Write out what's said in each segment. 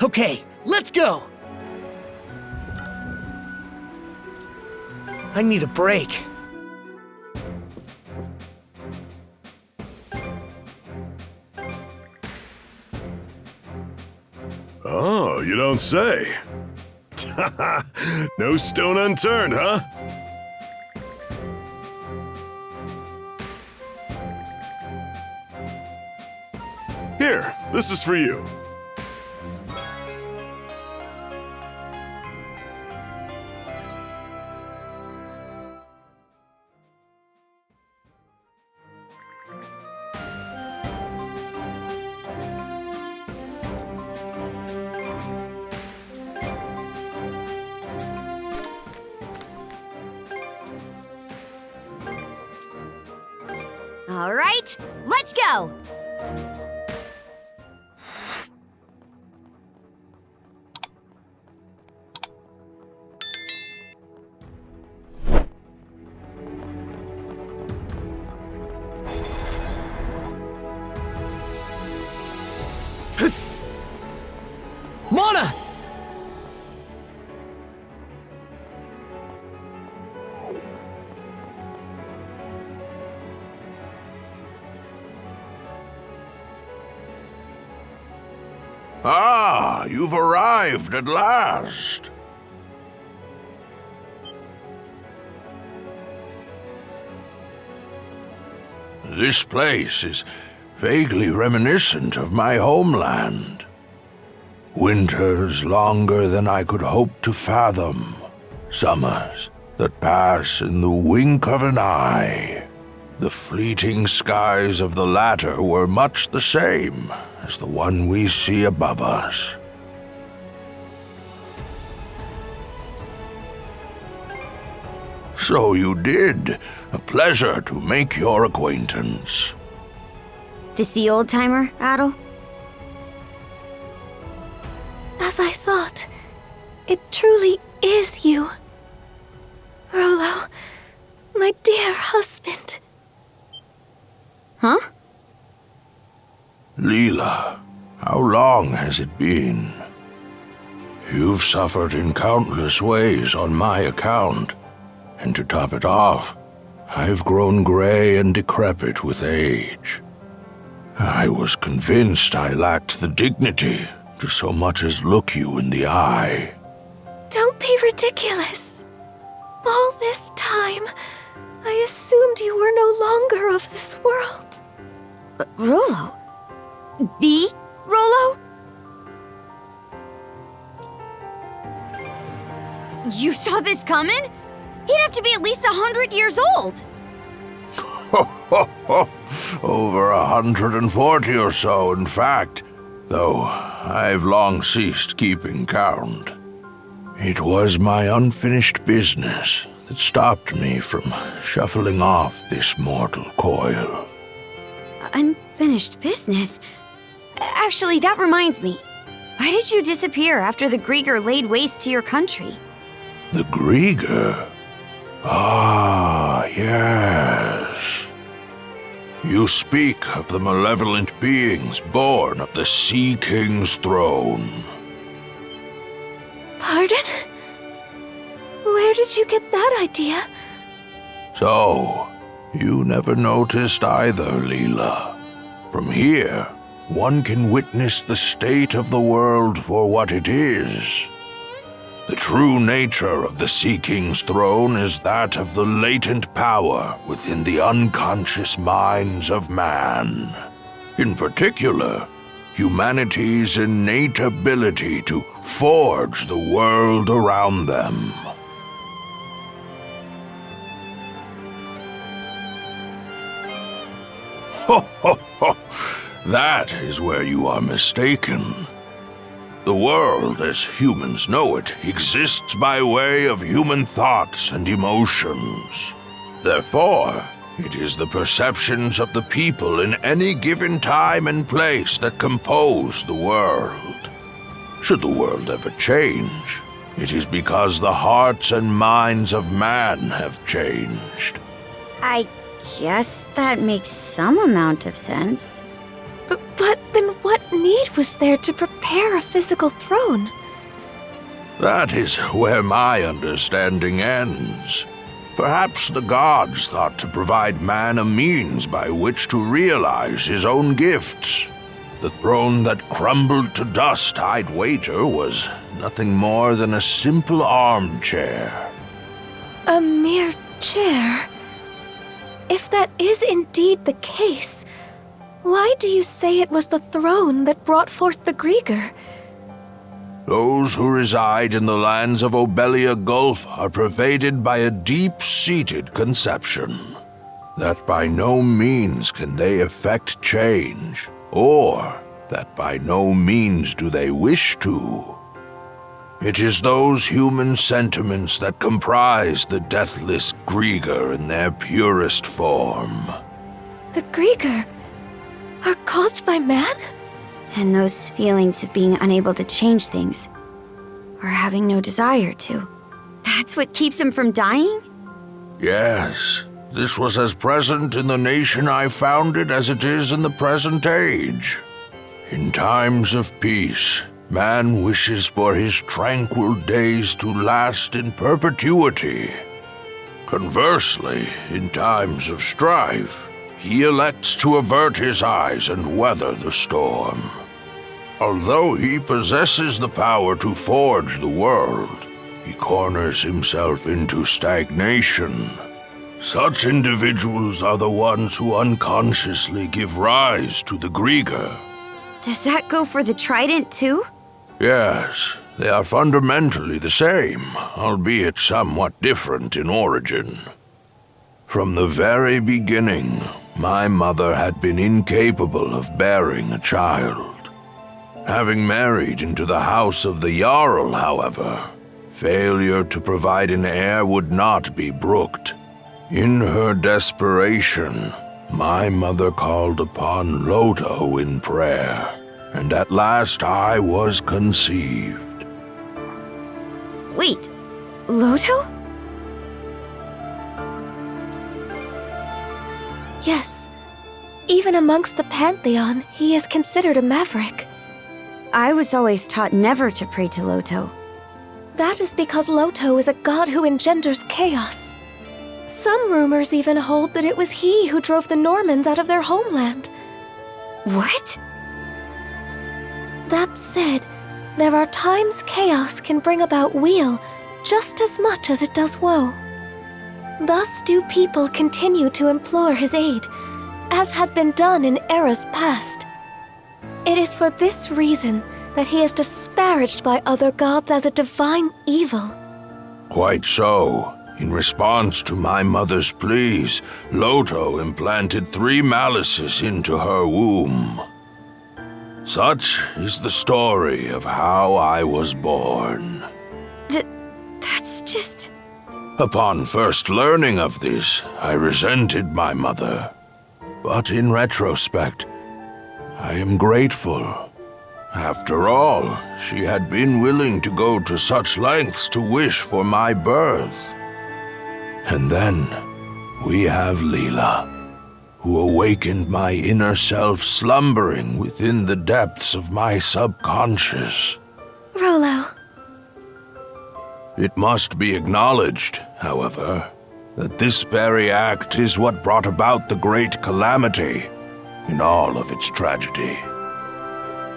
Okay, let's go! I need a break. Oh, you don't say. No stone unturned, huh? Here, this is for you. All right, let's go! Mana! Ah, you've arrived at last. This place is vaguely reminiscent of my homeland. Winters longer than I could hope to fathom. Summers that pass in the wink of an eye. The fleeting skies of the latter were much the same as the one we see above us. So you did. A pleasure to make your acquaintance. This the old-timer, Adel? As I thought, it truly is you. Rollo, my dear husband. Huh? Lila, how long has it been? You've suffered in countless ways on my account, and to top it off, I've grown gray and decrepit with age. I was convinced I lacked the dignity to so much as look you in the eye. Don't be ridiculous. All this time, I assumed you were no longer of this world. Rollo? The Rollo? You saw this coming? He'd have to be at least 100 years old. Over 140 or so, in fact, though I've long ceased keeping count. It was my unfinished business that stopped me from shuffling off this mortal coil. Unfinished business? Actually, that reminds me. Why did you disappear after the Grieger laid waste to your country? The Grieger? Ah, yes. You speak of the malevolent beings born of the Sea King's throne. Pardon? Where did you get that idea? So, you never noticed either, Lila. From here, one can witness the state of the world for what it is. The true nature of the Sea King's throne is that of the latent power within the unconscious minds of man. In particular, humanity's innate ability to forge the world around them. Ho ho ho! That is where you are mistaken. The world, as humans know it, exists by way of human thoughts and emotions. Therefore, it is the perceptions of the people in any given time and place that compose the world. Should the world ever change, it is because the hearts and minds of man have changed. I guess that makes some amount of sense. But then what need was there to prepare a physical throne? That is where my understanding ends. Perhaps the gods thought to provide man a means by which to realize his own gifts. The throne that crumbled to dust, I'd wager, was nothing more than a simple armchair. A mere chair? If that is indeed the case, why do you say it was the throne that brought forth the Grieger? Those who reside in the lands of Obelia Gulf are pervaded by a deep-seated conception that by no means can they effect change, or that by no means do they wish to. It is those human sentiments that comprise the deathless Grieger in their purest form. The Grieger are caused by man? And those feelings of being unable to change things, or having no desire to. That's what keeps him from dying? Yes, this was as present in the nation I founded as it is in the present age. In times of peace, man wishes for his tranquil days to last in perpetuity. Conversely, in times of strife, he elects to avert his eyes and weather the storm. Although he possesses the power to forge the world, he corners himself into stagnation. Such individuals are the ones who unconsciously give rise to the Grieger. Does that go for the trident too? Yes, they are fundamentally the same, albeit somewhat different in origin. From the very beginning, my mother had been incapable of bearing a child. Having married into the house of the Jarl, however, failure to provide an heir would not be brooked. In her desperation, my mother called upon Lotto in prayer, and at last I was conceived. Wait, Lotto? Yes. Even amongst the Pantheon, he is considered a maverick. I was always taught never to pray to Lotto. That is because Lotto is a god who engenders chaos. Some rumors even hold that it was he who drove the Normans out of their homeland. What? That said, there are times chaos can bring about weal just as much as it does woe. Thus do people continue to implore his aid, as had been done in eras past. It is for this reason that he is disparaged by other gods as a divine evil. Quite so. In response to my mother's pleas, Lotto implanted 3 malices into her womb. Such is the story of how I was born. That's just... Upon first learning of this, I resented my mother. But in retrospect, I am grateful. After all, she had been willing to go to such lengths to wish for my birth. And then, we have Lila, who awakened my inner self slumbering within the depths of my subconscious. Rollo. It must be acknowledged, however, that this very act is what brought about the great calamity in all of its tragedy.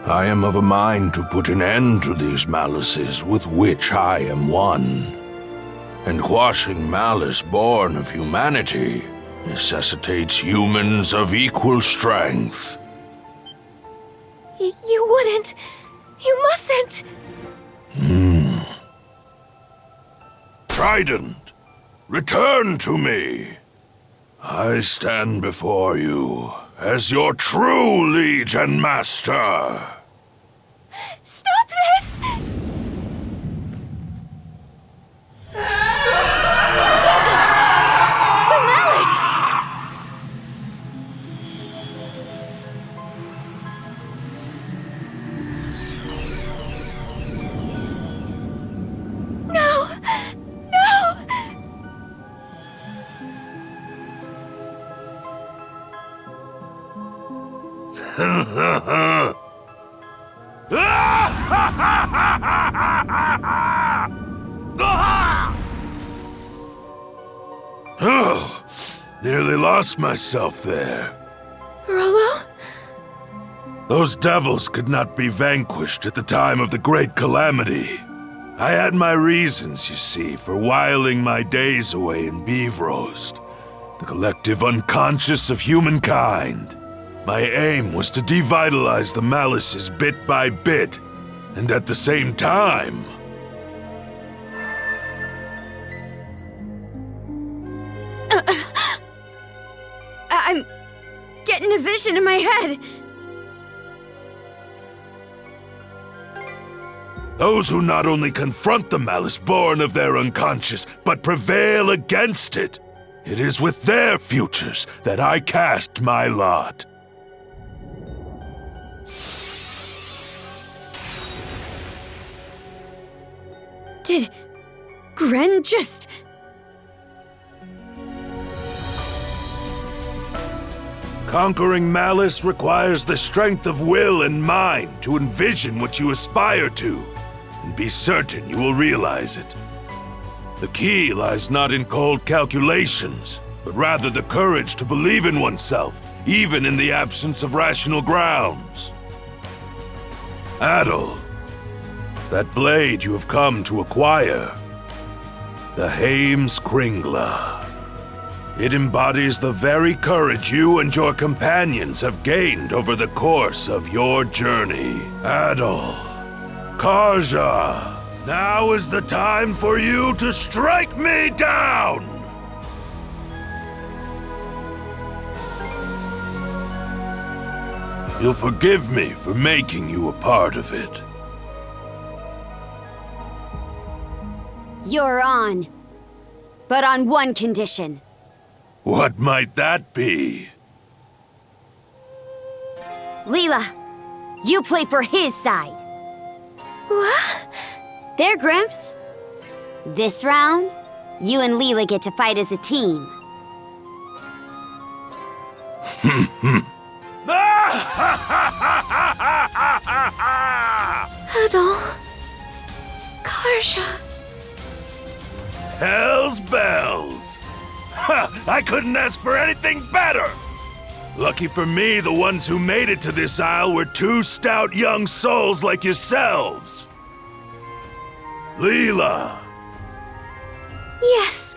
I am of a mind to put an end to these malices with which I am one. And quashing malice born of humanity necessitates humans of equal strength. You wouldn't. You mustn't. Trident, return to me. I stand before you as your true liege and master. Stop this! The malice! No! No! Nearly lost myself there. Rollo? Those devils could not be vanquished at the time of the Great Calamity. I had my reasons, you see, for whiling my days away in Beevrost, the collective unconscious of humankind. My aim was to devitalize the Malices bit by bit, and at the same time... I'm getting a vision in my head. Those who not only confront the malice born of their unconscious, but prevail against it. It is with their futures that I cast my lot. Did Gren just... Conquering malice requires the strength of will and mind to envision what you aspire to, and be certain you will realize it. The key lies not in cold calculations, but rather the courage to believe in oneself, even in the absence of rational grounds. Adol, that blade you have come to acquire, the Haim's Kringla. It embodies the very courage you and your companions have gained over the course of your journey. Adol, Karja, now is the time for you to strike me down! You'll forgive me for making you a part of it. You're on. But on one condition. What might that be? Lila, you play for his side. What? There, Grimps. This round, you and Lila get to fight as a team. Adol. Karja. Hell's bells! Ha! I couldn't ask for anything better! Lucky for me, the ones who made it to this isle were two stout young souls like yourselves. Lila! Yes.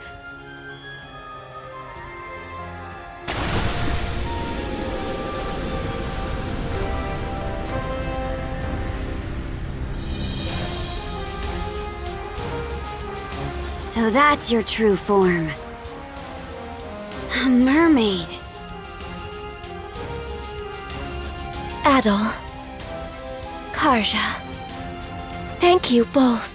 So that's your true form. A mermaid. Adol. Karja. Thank you both.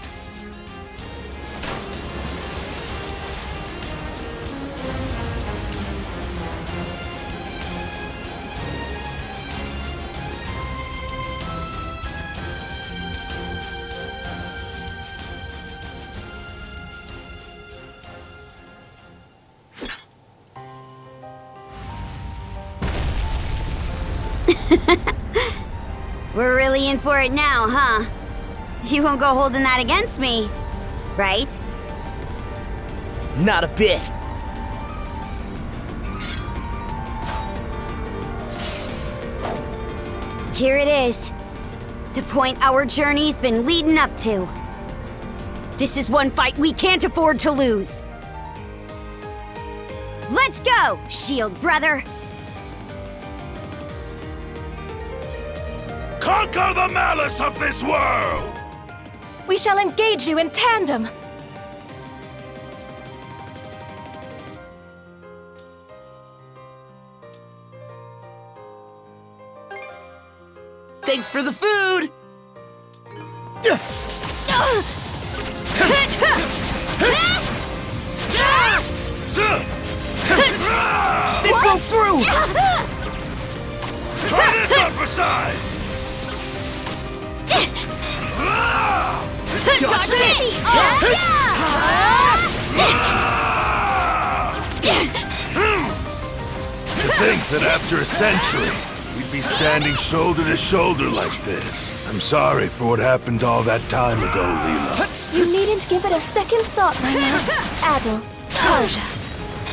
We're really in for it now, huh? You won't go holding that against me, right? Not a bit. Here it is. The point our journey's been leading up to. This is one fight we can't afford to lose. Let's go, Shield brother! Conquer the malice of this world! We shall engage you in tandem. Thanks for the food! It broke through! Try this on for size! Dodge this! To think that after a century, we'd be standing shoulder to shoulder like this. I'm sorry for what happened all that time ago, Lila. You needn't give it a second thought, my love. Adol. Karja.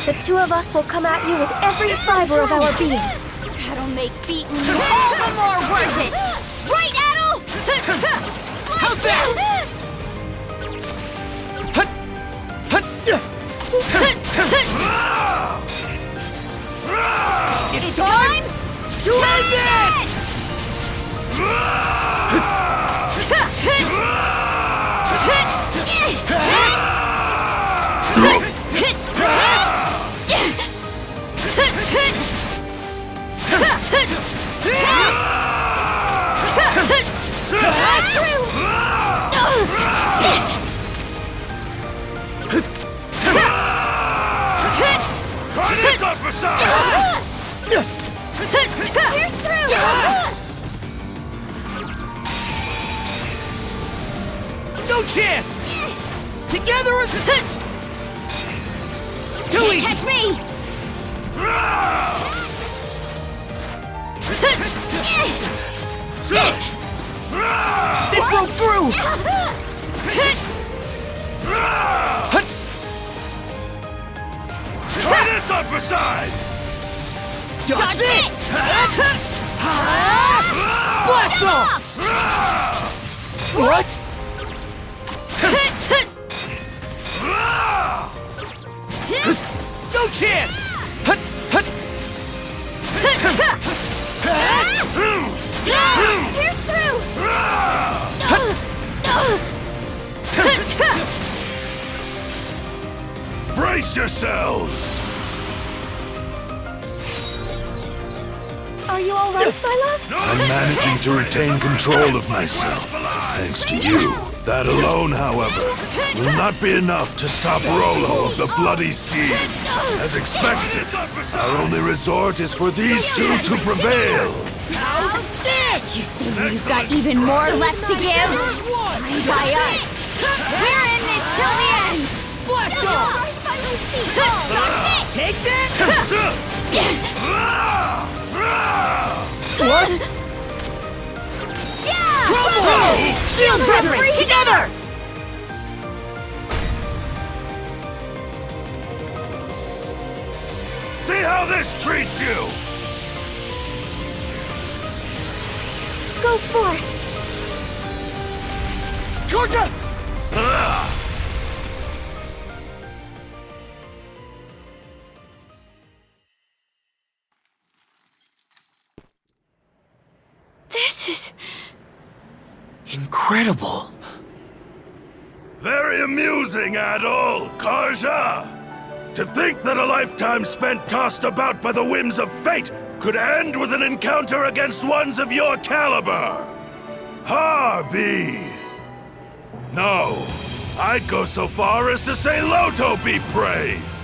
The two of us will come at you with every fiber of our beings. That'll make beating you all the more worth it! Right, Adel? How's that? It's time To end this! Try this on for size! Pierce through! No chance! Together as... Too Can't easy! catch me! It broke through! Try this on for size! Dodge this! Blast off! What? No chance! Pierce through! Brace yourselves! Are you all right, my love? I'm managing to retain control of myself, thanks to you. That alone, however, will not be enough to stop Rollo of the Bloody Sea. As expected, our only resort is for these two to prevail. How's this? You say you've got even more left to give? Fine by us! We're in this till the end! Blast off! Take that! What? Yeah! Trouble! Shield brethren, together! See how this treats you! Go forth! Georgia! This is... incredible. Very amusing, Adol, Karja! To think that a lifetime spent tossed about by the whims of fate could end with an encounter against ones of your caliber! Harbi! No, I'd go so far as to say Loto be praised!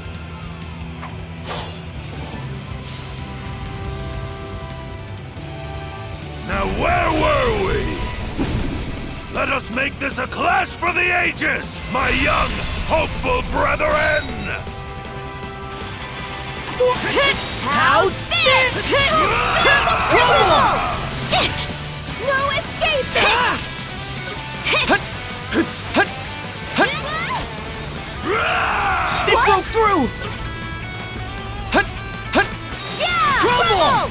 Now where were we? Let us make this a clash for the ages, my young, hopeful brethren! How's this? Trouble! No escape! It broke through! Yeah! Trouble!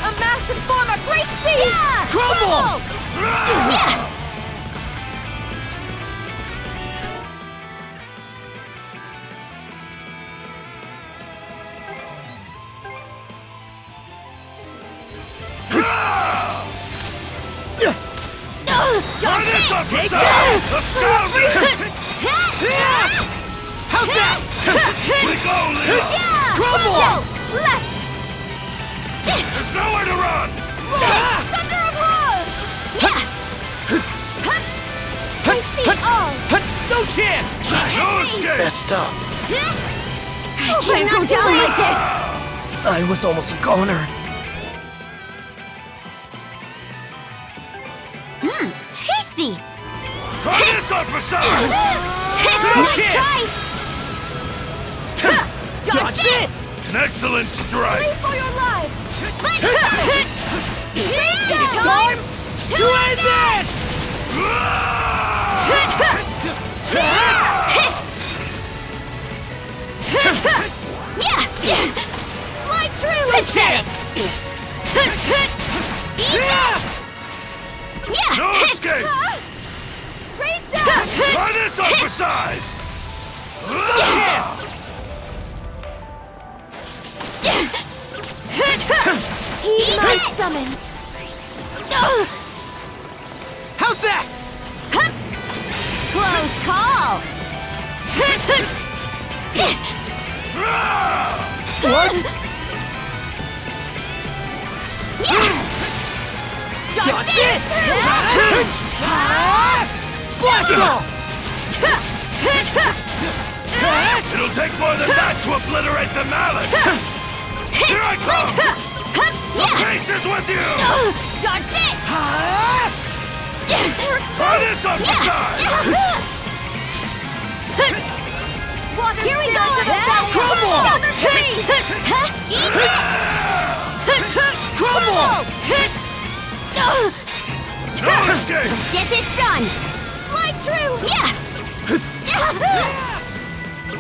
A massive form of great sea! Yeah! Trouble! Take this! Let's go! How's that? We go, Lila! Yeah! Trouble! Yes! Let's! There's nowhere to run! Thunder of Hor! I see all! No chance! No escape! Messed up. I can't go down like this! I was almost a goner. Tasty! Try this on for size! Let's try! Dodge this! An excellent strike! Pray for your lives! It's Time to end this! size! Chance! Heed my summons. How's that? Close call! What? Dodge this! Blast off! It'll take more than that to obliterate the malice! Here I come! The pace is with you! Dodge this! Try this on the side! Here we go! Crumble! Another tree! Eat this! Crumble! No escape! Get this done! My true! Yeah!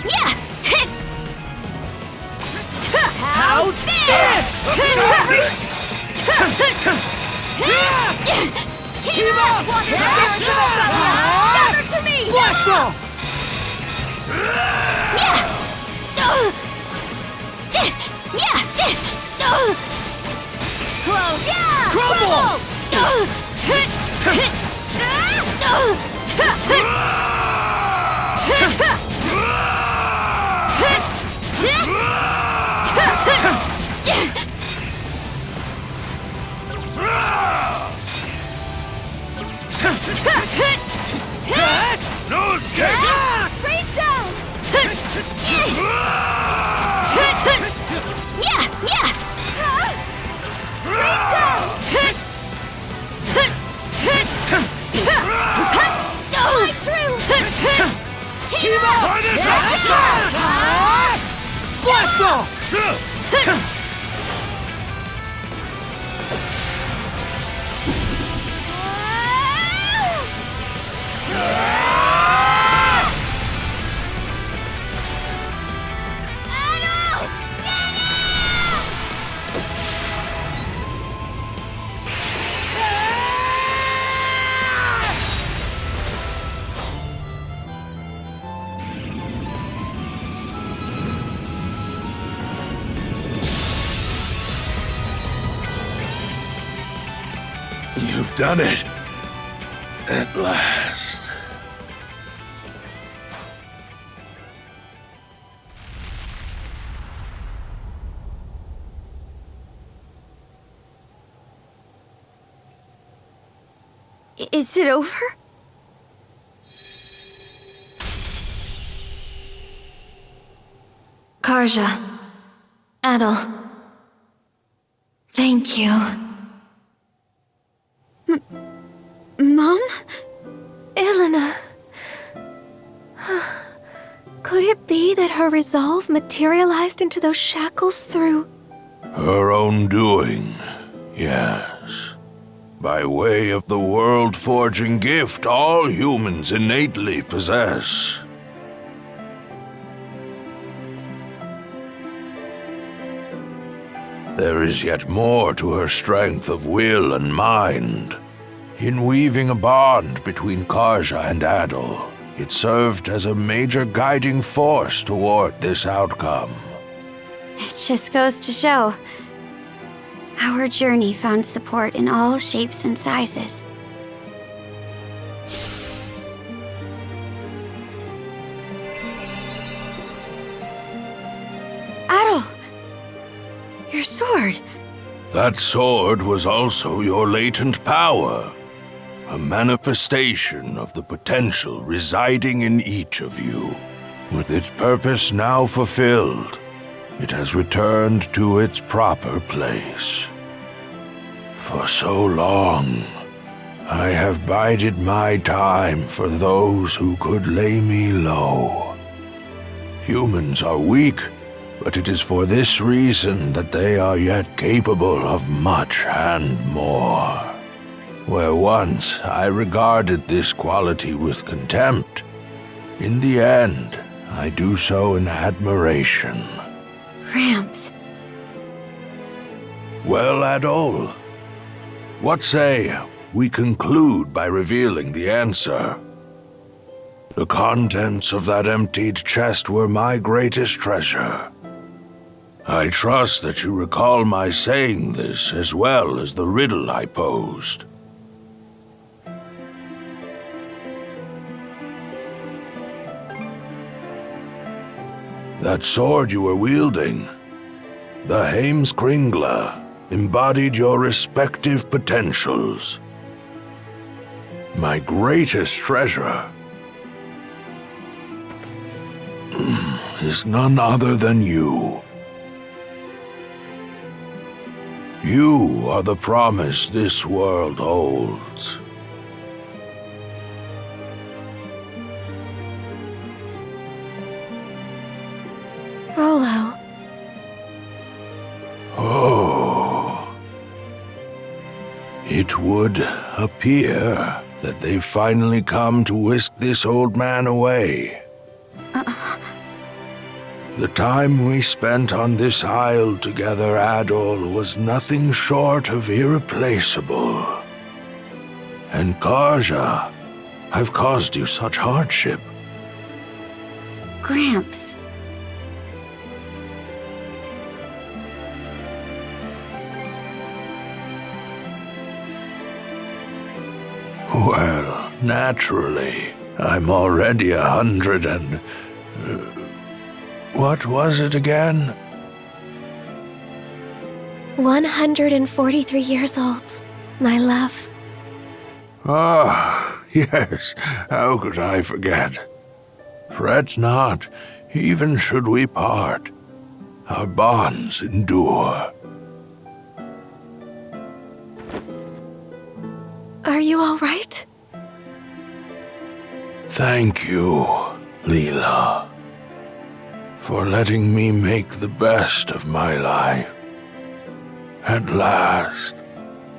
Yeah! How's this? Team up! Gather to me! Blast off! Close! Yeah! Crumble! No escape! Break down! Yeah! Break down! My true! Team up! Try this on the side! Blast off! You've done it. At last. Is it over? Karja. Adol. Thank you. Mom? Elena. Could it be that her resolve materialized into those shackles through... Her own doing, yes. By way of the world-forging gift all humans innately possess. There is yet more to her strength of will and mind. In weaving a bond between Karja and Adol, it served as a major guiding force toward this outcome. It just goes to show. Our journey found support in all shapes and sizes. Adol! Your sword! That sword was also your latent power. A manifestation of the potential residing in each of you. With its purpose now fulfilled, it has returned to its proper place. For so long, I have bided my time for those who could lay me low. Humans are weak, but it is for this reason that they are yet capable of much and more. Where once I regarded this quality with contempt, in the end, I do so in admiration. Ramps. Well, Adol, what say we conclude by revealing the answer? The contents of that emptied chest were my greatest treasure. I trust that you recall my saying this as well as the riddle I posed. That sword you were wielding, the Heimskringla, embodied your respective potentials. My greatest treasure is none other than you. You are the promise this world holds. Rollo. Oh. It would appear that they've finally come to whisk this old man away. The time we spent on this isle together, Adol, was nothing short of irreplaceable. And Karja, I've caused you such hardship. Gramps. Well, naturally. I'm already 100 and... what was it again? 143 years old, my love. Ah, yes. How could I forget? Fret not, even should we part. Our bonds endure. Are you all right? Thank you, Lila, for letting me make the best of my life. At last,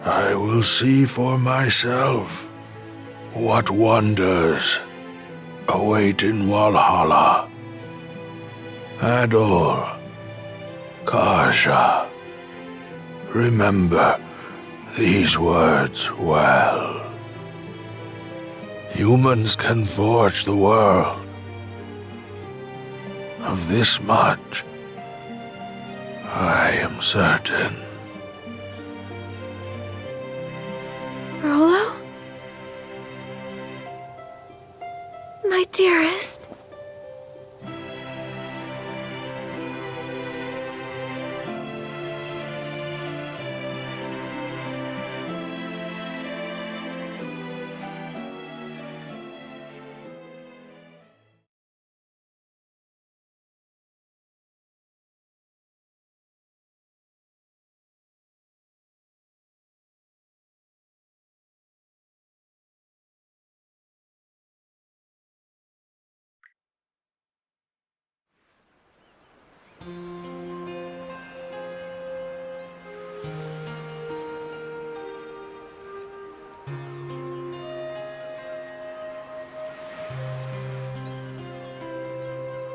I will see for myself what wonders await in Valhalla. Adol, Karja, remember these words well. Humans can forge the world. Of this much, I am certain. Rollo? My dearest.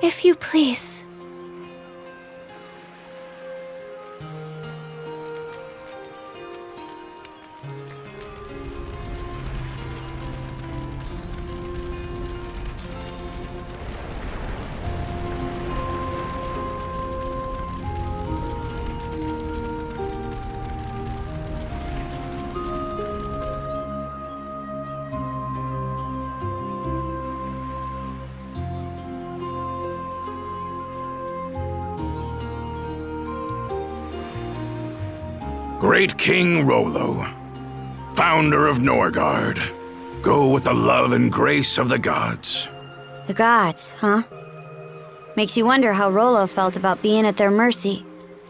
If you please. Great King Rollo, founder of Norgard, go with the love and grace of the gods. The gods, huh? Makes you wonder how Rollo felt about being at their mercy.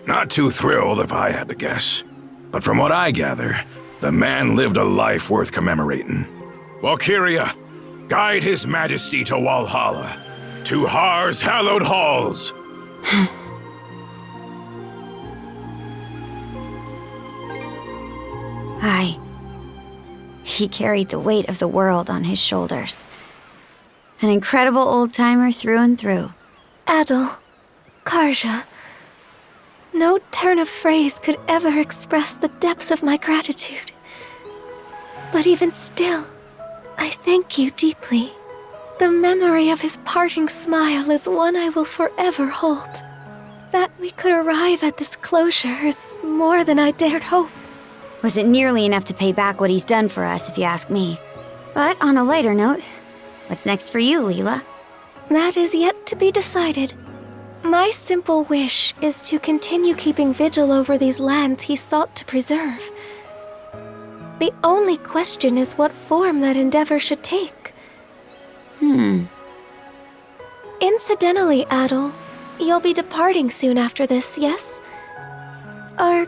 Not too thrilled if I had to guess. But from what I gather, the man lived a life worth commemorating. Valkyria, guide his majesty to Valhalla, to Har's hallowed halls. Aye. He carried the weight of the world on his shoulders. An incredible old-timer through and through. Adol, Karja. No turn of phrase could ever express the depth of my gratitude. But even still, I thank you deeply. The memory of his parting smile is one I will forever hold. That we could arrive at this closure is more than I dared hope. Wasn't nearly enough to pay back what he's done for us, if you ask me. But on a lighter note, what's next for you, Lila? That is yet to be decided. My simple wish is to continue keeping vigil over these lands he sought to preserve. The only question is what form that endeavor should take. Incidentally, Adol, you'll be departing soon after this, yes? Are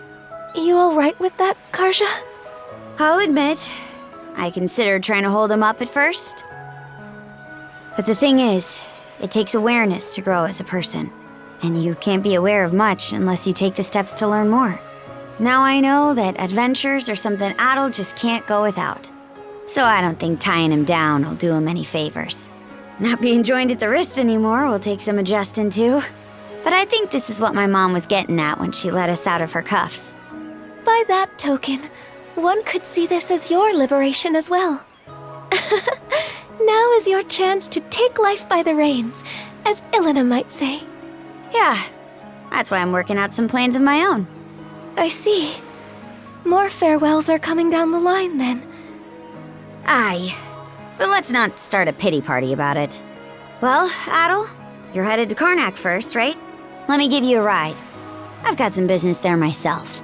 you alright with that, Karja? I'll admit, I considered trying to hold him up at first. But the thing is, it takes awareness to grow as a person. And you can't be aware of much unless you take the steps to learn more. Now I know that adventures are something Adol just can't go without. So I don't think tying him down will do him any favors. Not being joined at the wrist anymore will take some adjusting too. But I think this is what my mom was getting at when she let us out of her cuffs. By that token, one could see this as your liberation as well. Now is your chance to take life by the reins, as Ilena might say. Yeah, that's why I'm working out some plans of my own. I see. More farewells are coming down the line, then. Aye, but let's not start a pity party about it. Well, Adol, you're headed to Karnak first, right? Let me give you a ride. I've got some business there myself.